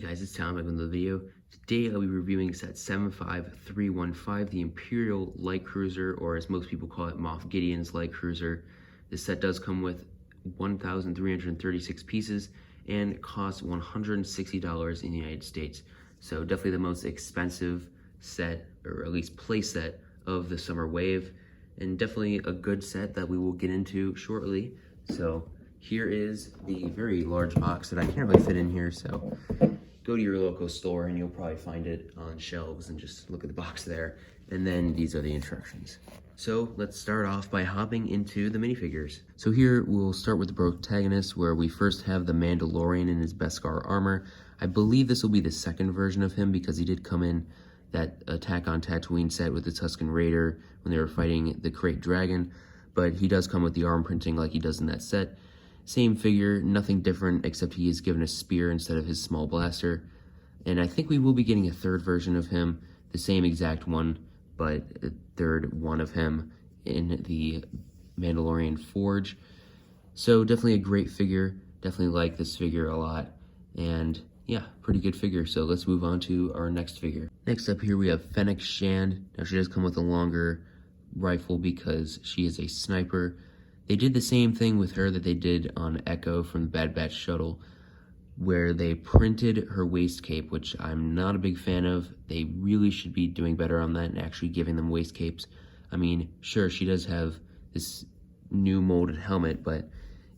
guys, it's Tom back with another video. Today I'll be reviewing set 75315, the Imperial Light Cruiser, or as most people call it, Moff Gideon's Light Cruiser. This set does come with 1,336 pieces and costs $160 in the United States. So definitely the most expensive set, or at least play set, of the summer wave, and definitely a good set that we will get into shortly. So here is the very large box that I can't really fit in here, so go to your local store and you'll probably find it on shelves and just look at the box there. And then these are the instructions. So let's start off by hopping into the minifigures. So here we'll start with the protagonist, where we first have the Mandalorian in his Beskar armor. I believe this will be the second version of him because he did come in that Attack on Tatooine set with the Tusken Raider when they were fighting the Krayt Dragon, but he does come with the arm printing like he does in that set. Same figure, nothing different, except he is given a spear instead of his small blaster. And I think we will be getting a third version of him, the same exact one, but a third one of him in the Mandalorian Forge. So definitely a great figure, definitely like this figure a lot. And yeah, pretty good figure. So let's move on to our next figure. Next up here we have Fenix Shand. Now she does come with a longer rifle because she is a sniper. They did the same thing with her that they did on Echo from the Bad Batch shuttle, where they printed her waist cape, which I'm not a big fan of. They really should be doing better on that and actually giving them waist capes. I mean, sure, she does have this new molded helmet, but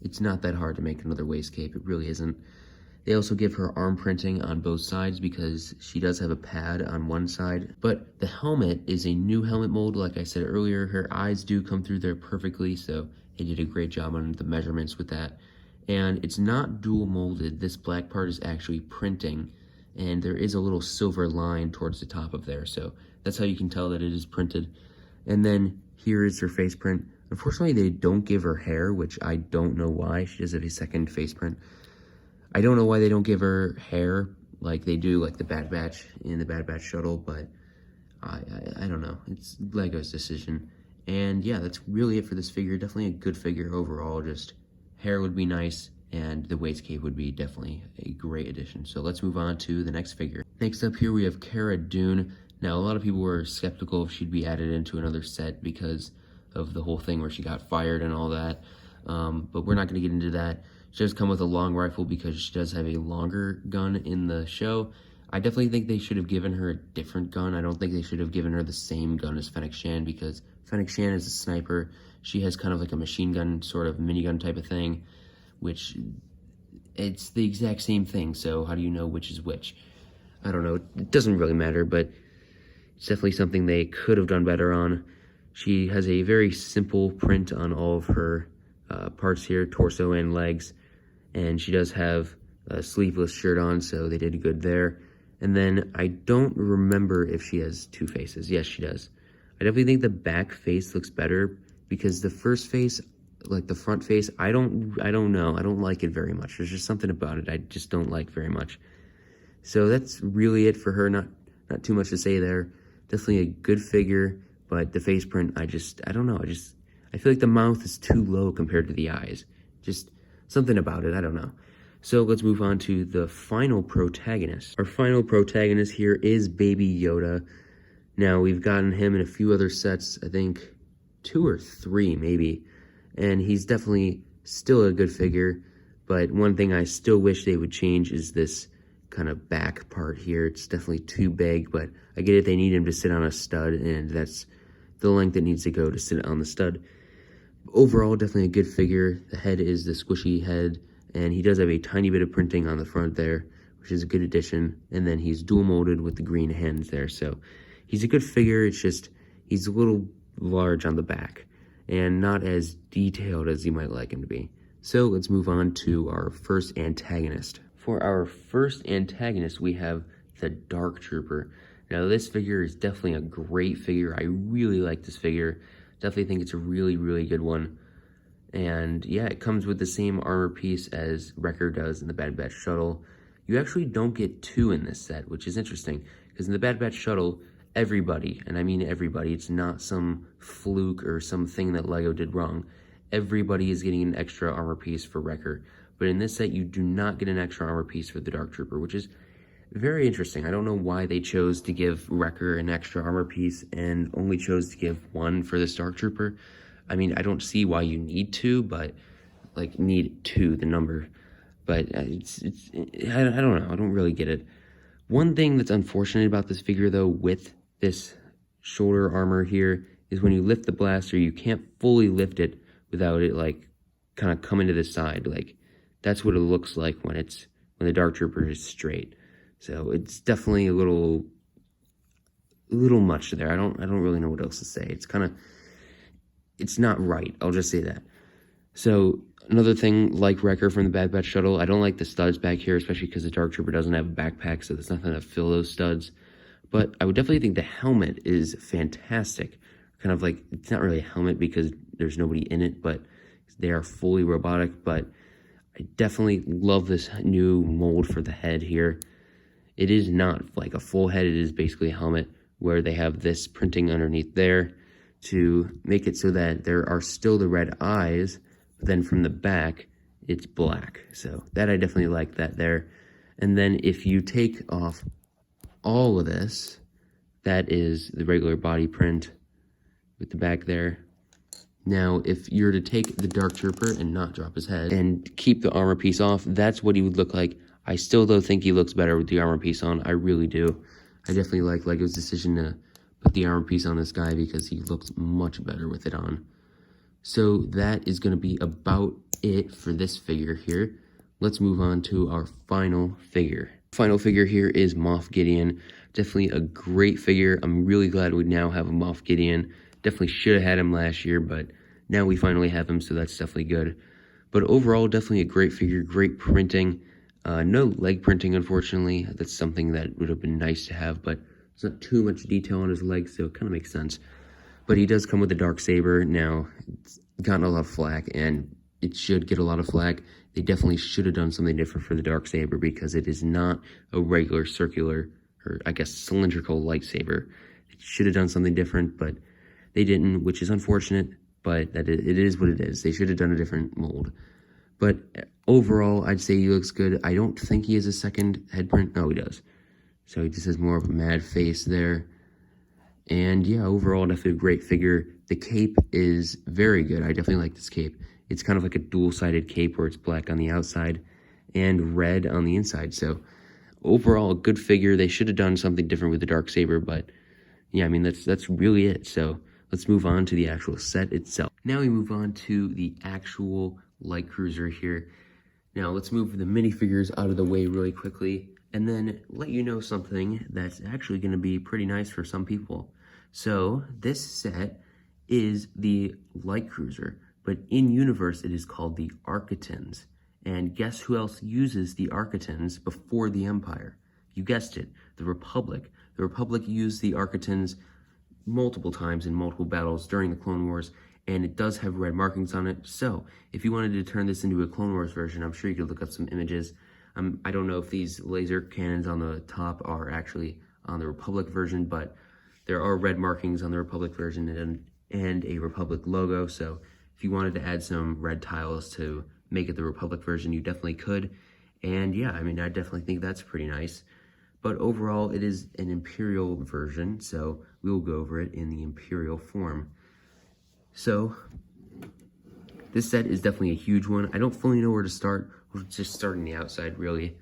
it's not that hard to make another waist cape. It really isn't. They also give her arm printing on both sides because she does have a pad on one side. But the helmet is a new helmet mold. Like I said earlier, her eyes do come through there perfectly, so they did a great job on the measurements with that. And it's not dual molded. This black part is actually printing, and there is a little silver line towards the top of there, so that's how you can tell that it is printed. And then here is her face print. Unfortunately, they don't give her hair, which I don't know why. She does have a second face print. I don't know why they don't give her hair like they do, like the Bad Batch in the Bad Batch shuttle, but I don't know. It's Lego's decision. And yeah, that's really it for this figure. Definitely a good figure overall. Just hair would be nice, and the waist cape would be definitely a great addition. So let's move on to the next figure. Next up here we have Cara Dune. Now a lot of people were skeptical if she'd be added into another set because of the whole thing where she got fired and all that. But we're not going to get into that. She does come with a long rifle because she does have a longer gun in the show. I definitely think they should have given her a different gun. I don't think they should have given her the same gun as Fenix Shand, because Fenix Shand is a sniper. She has kind of like a machine gun, sort of minigun type of thing, which it's the exact same thing. So how do you know which is which? I don't know. It doesn't really matter, but it's definitely something they could have done better on. She has a very simple print on all of her parts here, torso and legs. And she does have a sleeveless shirt on, so they did good there. And then I don't remember if she has two faces. Yes, she does. I definitely think the back face looks better because the first face, like the front face, I don't know. I don't like it very much. There's just something about it I just don't like very much. So that's really it for her. Not too much to say there. Definitely a good figure, but the face print, I don't know. I feel like the mouth is too low compared to the eyes. Just something about it, I don't know. So let's move on to the final protagonist. Our final protagonist here is Baby Yoda. Now, we've gotten him in a few other sets, I think 2 or 3 maybe, and he's definitely still a good figure, but one thing I still wish they would change is this kind of back part here. It's definitely too big, but I get it, they need him to sit on a stud, and that's the length it needs to go to sit on the stud. Overall, definitely a good figure. The head is the squishy head, and he does have a tiny bit of printing on the front there, which is a good addition. And then he's dual molded with the green hands there, so he's a good figure. It's just he's a little large on the back and not as detailed as you might like him to be. So let's move on to our first antagonist. For our first antagonist, we have the Dark Trooper. Now, this figure is definitely a great figure. I really like this figure. Definitely think it's a really, really good one. And yeah, it comes with the same armor piece as Wrecker does in the Bad Batch shuttle. You actually don't get 2 in this set, which is interesting, because in the Bad Batch shuttle, everybody, and I mean everybody, it's not some fluke or something that Lego did wrong. Everybody is getting an extra armor piece for Wrecker. But in this set, you do not get an extra armor piece for the Dark Trooper, which is very interesting. I don't know why they chose to give Wrecker an extra armor piece and only chose to give one for this Dark Trooper. I mean, I don't see why you need two, but like need two, the number. But I don't know. I don't really get it. One thing that's unfortunate about this figure, though, with this shoulder armor here, is when you lift the blaster, you can't fully lift it without it, like, kind of coming to the side. Like, that's what it looks like when the Dark Trooper is straight. So it's definitely a little much there. I don't really know what else to say. It's not right. I'll just say that. So another thing, like Wrecker from the Bad Batch shuttle, I don't like the studs back here, especially because the Dark Trooper doesn't have a backpack, so there's nothing to fill those studs. But I would definitely think the helmet is fantastic. Kind of like, it's not really a helmet because there's nobody in it, but they are fully robotic. But I definitely love this new mold for the head here. It is not like a full head, it is basically a helmet where they have this printing underneath there to make it so that there are still the red eyes, but then from the back, it's black. So that I definitely like that there. And then if you take off all of this, that is the regular body print with the back there. Now, if you're to take the Dark Trooper and not drop his head and keep the armor piece off, that's what he would look like. I still, though, think he looks better with the armor piece on. I really do. I definitely like LEGO's decision to put the armor piece on this guy because he looks much better with it on. So that is going to be about it for this figure here. Let's move on to our final figure. Final figure here is Moff Gideon. Definitely a great figure. I'm really glad we now have a Moff Gideon. Definitely should have had him last year, but now we finally have him, so that's definitely good. But overall, definitely a great figure, great printing. No leg printing, unfortunately. That's something that would have been nice to have, but there's not too much detail on his legs, so it kind of makes sense. But he does come with a dark saber. Now, it's gotten a lot of flack, and it should get a lot of flack. They definitely should have done something different for the dark saber because it is not a regular circular, or I guess cylindrical lightsaber. It should have done something different, but they didn't, which is unfortunate, but it is what it is. They should have done a different mold. But overall, I'd say he looks good. I don't think he has a second head print. No, he does. So he just has more of a mad face there. And yeah, overall, definitely a great figure. The cape is very good. I definitely like this cape. It's kind of like a dual-sided cape where it's black on the outside and red on the inside. So overall, a good figure. They should have done something different with the Darksaber, but yeah, I mean, that's really it. So let's move on to the actual set itself. Now we move on to the actual light cruiser here. Now let's move the minifigures out of the way really quickly and then let you know something that's actually going to be pretty nice for some people. So this set is the light cruiser, but in universe it is called the Architans. And guess who else uses the Architans before the Empire? You guessed it, the Republic. The Republic used the Architans multiple times in multiple battles during the Clone Wars, and it does have red markings on it. So if you wanted to turn this into a Clone Wars version, I'm sure you could look up some images. I don't know if these laser cannons on the top are actually on the Republic version, but there are red markings on the Republic version and a Republic logo. So if you wanted to add some red tiles to make it the Republic version, you definitely could. And yeah, I mean, I definitely think that's pretty nice. But overall, it is an Imperial version, so we will go over it in the Imperial form. So this set is definitely a huge one. I don't fully know where to start. We're just starting the outside, really.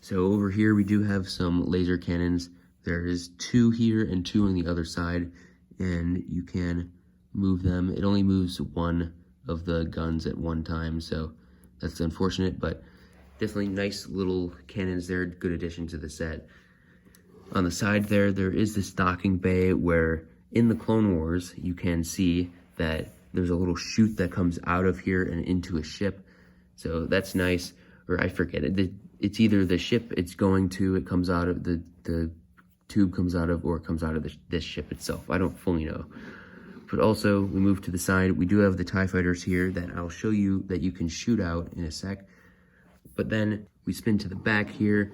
So over here, we do have some laser cannons. There is 2 here and 2 on the other side, and you can move them. It only moves one of the guns at one time, so that's unfortunate, but definitely nice little cannons there. Good addition to the set. On the side there is this docking bay where in the Clone Wars, you can see that there's a little chute that comes out of here and into a ship. So that's nice. Or I forget it. It's either the ship it's going to, it comes out of the tube comes out of, or it comes out of this ship itself. I don't fully know. But also, we move to the side. We do have the TIE fighters here that I'll show you that you can shoot out in a sec. But then we spin to the back here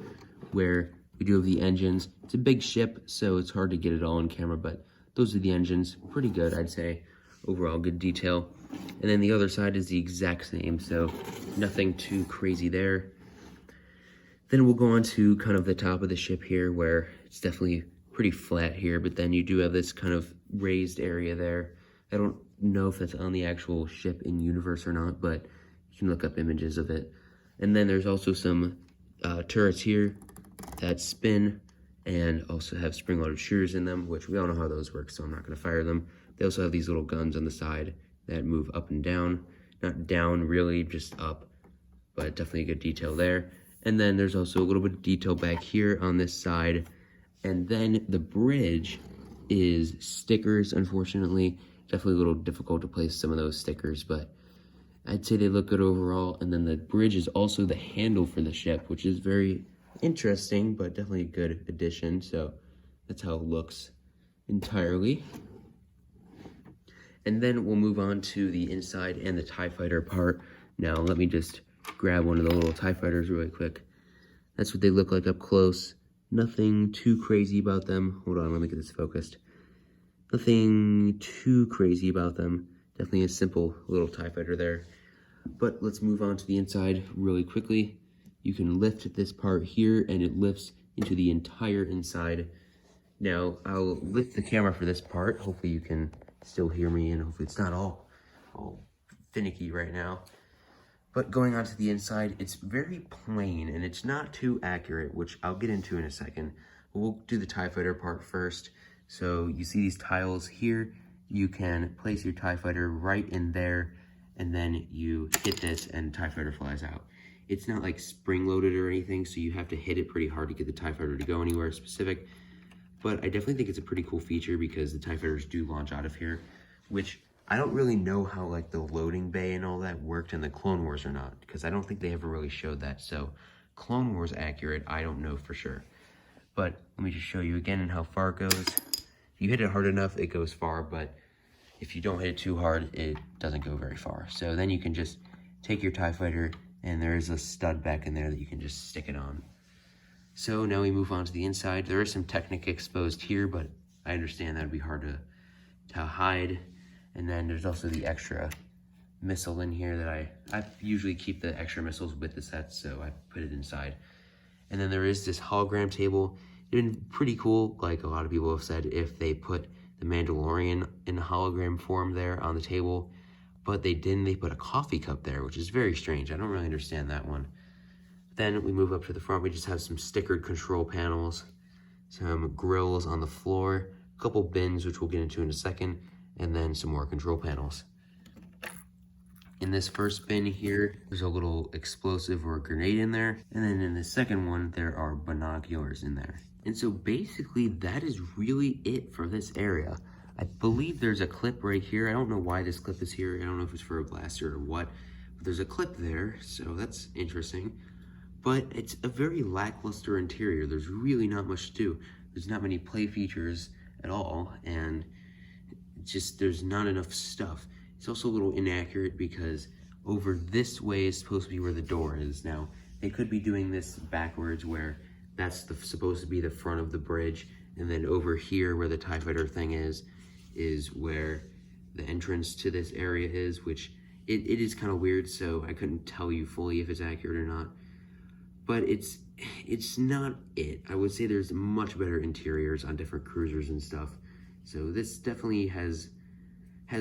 where we do have the engines. It's a big ship, so it's hard to get it all on camera, but those are the engines. Pretty good, I'd say. Overall, good detail. And then the other side is the exact same, so nothing too crazy there. Then we'll go on to kind of the top of the ship here, where it's definitely pretty flat here, but then you do have this kind of raised area there. I don't know if that's on the actual ship in universe or not, but you can look up images of it. And then there's also some turrets here that spin and also have spring-loaded shooters in them, which we all know how those work, so I'm not going to fire them. They also have these little guns on the side that move up and down. Not down really, just up, but definitely a good detail there. And then there's also a little bit of detail back here on this side. And then the bridge is stickers, unfortunately. Definitely a little difficult to place some of those stickers, but I'd say they look good overall. And then the bridge is also the handle for the ship, which is very interesting, but definitely a good addition. So that's how it looks entirely. And then we'll move on to the inside and the TIE Fighter part. Now, let me just grab one of the little TIE Fighters really quick. That's what they look like up close. Nothing too crazy about them. Hold on, let me get this focused. Nothing too crazy about them. Definitely a simple little TIE Fighter there. But let's move on to the inside really quickly. You can lift this part here, and it lifts into the entire inside. Now, I'll lift the camera for this part. Hopefully you can still hear me, and hopefully it's not all finicky right now. But going on to the inside, it's very plain, and it's not too accurate, which I'll get into in a second. But we'll do the TIE Fighter part first. So you see these tiles here. You can place your TIE Fighter right in there, and then you hit this, and TIE Fighter flies out. It's not like spring-loaded or anything, so you have to hit it pretty hard to get the TIE Fighter to go anywhere specific. But I definitely think it's a pretty cool feature because the TIE Fighters do launch out of here, which I don't really know how like the loading bay and all that worked in the Clone Wars or not, because I don't think they ever really showed that. So Clone Wars accurate, I don't know for sure. But let me just show you again and how far it goes. If you hit it hard enough, it goes far, but if you don't hit it too hard, it doesn't go very far. So then you can just take your TIE Fighter, and there is a stud back in there that you can just stick it on. So now we move on to the inside. There is some Technic exposed here, but I understand that would be hard to hide. And then there's also the extra missile in here that I usually keep the extra missiles with the set, so I put it inside. And then there is this hologram table. It'd been pretty cool, like a lot of people have said, if they put the Mandalorian in hologram form there on the table, but they didn't. They put a coffee cup there, which is very strange. I don't really understand that one. Then we move up to the front. We just have some stickered control panels, some grills on the floor, a couple bins, which we'll get into in a second, and then some more control panels. In this first bin here, there's a little explosive or a grenade in there. And then in the second one, there are binoculars in there. And so basically that is really it for this area. I believe there's a clip right here. I don't know why this clip is here. I don't know if it's for a blaster or what, but there's a clip there, so that's interesting. But it's a very lackluster interior. There's really not much to do. There's not many play features at all, and just there's not enough stuff. It's also a little inaccurate because over this way is supposed to be where the door is. Now, they could be doing this backwards where that's supposed to be the front of the bridge, and then over here where the TIE Fighter thing is where the entrance to this area is, which it is kind of weird, so I couldn't tell you fully if it's accurate or not. But it's not it. I would say there's much better interiors on different cruisers and stuff. So this definitely has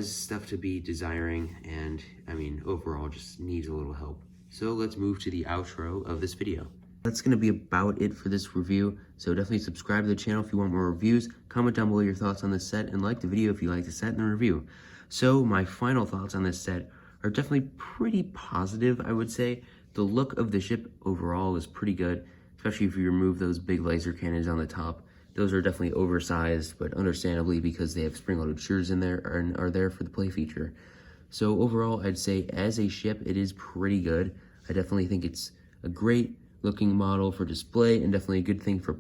stuff to be desiring, and I mean, overall just needs a little help. So let's move to the outro of this video. That's gonna be about it for this review. So definitely subscribe to the channel if you want more reviews. Comment down below your thoughts on this set, and like the video if you like the set and the review. So my final thoughts on this set are definitely pretty positive, I would say. The look of the ship overall is pretty good, especially if you remove those big laser cannons on the top. Those are definitely oversized, but understandably because they have spring-loaded shooters in there and are there for the play feature. So overall, I'd say as a ship, it is pretty good. I definitely think it's a great looking model for display and definitely a good thing for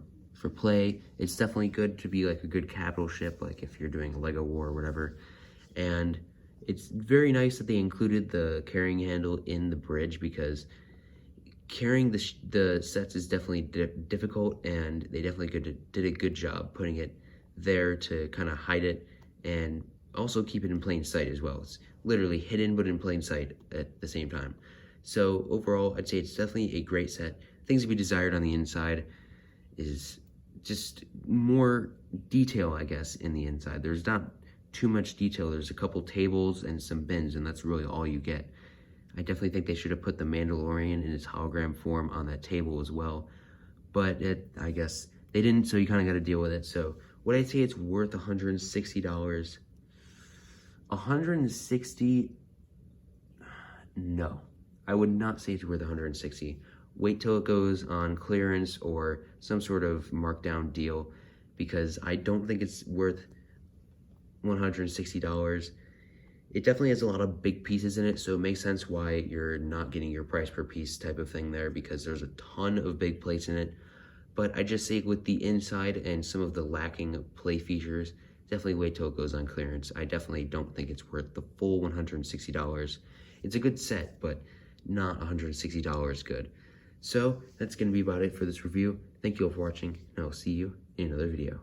play. It's definitely good to be like a good capital ship, like if you're doing a Lego War or whatever. And it's very nice that they included the carrying handle in the bridge, because carrying the sets is definitely difficult, and they definitely did a good job putting it there to kind of hide it and also keep it in plain sight as well. It's literally hidden but in plain sight at the same time. So overall, I'd say it's definitely a great set. things to be desired on the inside is just more detail, I guess, in the inside. There's not too much detail. There's a couple tables and some bins, and that's really all you get. I definitely think they should have put the Mandalorian in his hologram form on that table as well, but I guess they didn't, so you kind of got to deal with it. So would I say it's worth $160? $160? No, I would not say it's worth $160. Wait till it goes on clearance or some sort of markdown deal, because I don't think it's worth $160. It definitely has a lot of big pieces in it, so it makes sense why you're not getting your price per piece type of thing there, because there's a ton of big plates in it. But I just say with the inside and some of the lacking play features, definitely wait till it goes on clearance. I definitely don't think it's worth the full $160. It's a good set, but not $160 good. So that's going to be about it for this review. Thank you all for watching, and I'll see you in another video.